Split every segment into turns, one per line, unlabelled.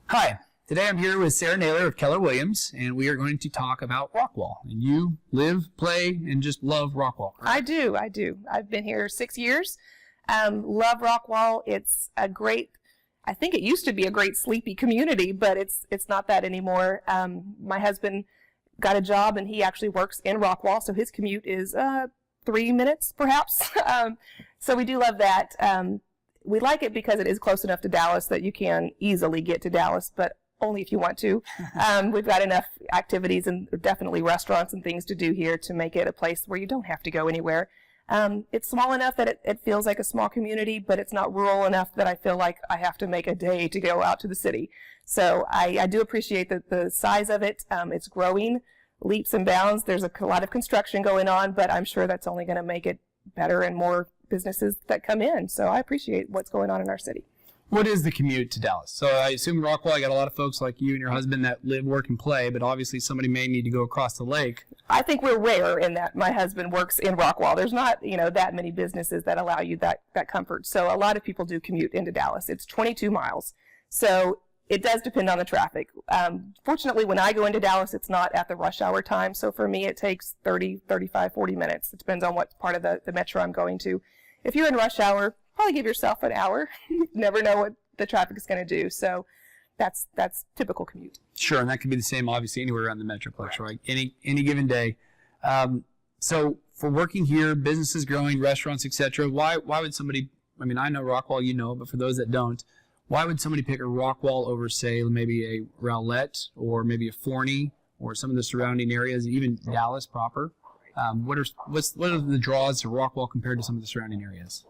Hi, today I'm here with Sarah Naylor of Keller Williams, and we are going to talk about Rockwall. And you live, play, and just love Rockwall, correct?
I do. I've been here 6 years. Love Rockwall. It's a great, I think it used to be a great sleepy community, but it's not that anymore. My husband got a job and he actually works in Rockwall, so his commute is 3 minutes perhaps. So we do love that. We like it because it is close enough to Dallas that you can easily get to Dallas, but only if you want to. We've got enough activities and definitely restaurants and things to do here to make it a place where you don't have to go anywhere. It's small enough that it feels like a small community, but it's not rural enough that I feel like I have to make a day to go out to the city. So I do appreciate the size of it. It's growing leaps and bounds. There's a lot of construction going on, but I'm sure that's only going to make it better and more businesses that come in. So I appreciate what's going on in our city.
What is the commute to Dallas? So I assume Rockwall, I got a lot of folks like you and your husband that live, work, and play, but obviously somebody may need to go across the lake.
I think we're rare in that my husband works in Rockwall. There's not, that many businesses that allow you that comfort. So a lot of people do commute into Dallas. It's 22 miles. So it does depend on the traffic. Fortunately, when I go into Dallas, it's not at the rush hour time. So for me, it takes 30, 35, 40 minutes. It depends on what part of the metro I'm going to. If you're in rush hour, probably give yourself an hour. You never know what the traffic is going to do. So that's typical commute.
Sure, and that could be the same obviously anywhere around the Metroplex, right? Any given day. So for working here, businesses growing, restaurants, etc., why would somebody, I know Rockwall, but for those that don't, why would somebody pick a Rockwall over, say, maybe a Rowlett or maybe a Forney or some of the surrounding areas, even Dallas proper? What are the draws to Rockwall compared to some of the surrounding areas?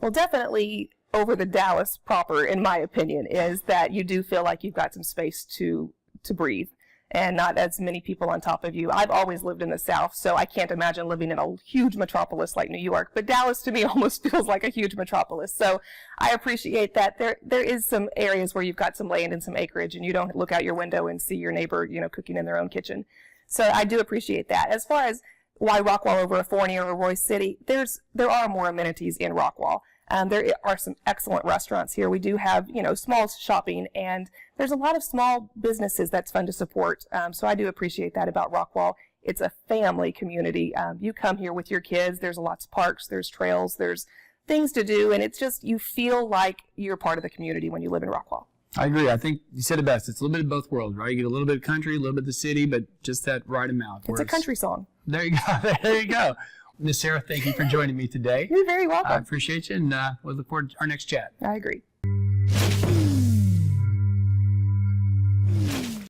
Well, definitely over the Dallas proper, in my opinion, is that you do feel like you've got some space to breathe and not as many people on top of you. I've always lived in the South, so I can't imagine living in a huge metropolis like New York, but Dallas to me almost feels like a huge metropolis. So I appreciate that there is some areas where you've got some land and some acreage and you don't look out your window and see your neighbor, cooking in their own kitchen. So I do appreciate that. As far as why Rockwall over a Forney or a Royce City, there are more amenities in Rockwall. There are some excellent restaurants here. We do have, small shopping, and there's a lot of small businesses that's fun to support. So I do appreciate that about Rockwall. It's a family community. You come here with your kids. There's lots of parks. There's trails. There's things to do, and it's just you feel like you're part of the community when you live in Rockwall.
I agree. I think you said it best. It's a little bit of both worlds, right? You get a little bit of country, a little bit of the city, but just that right amount.
It's a country song.
There you go. There you go. Miss Sarah, thank you for joining me today.
You're very welcome.
I appreciate you, and we'll look forward to our next chat.
I agree.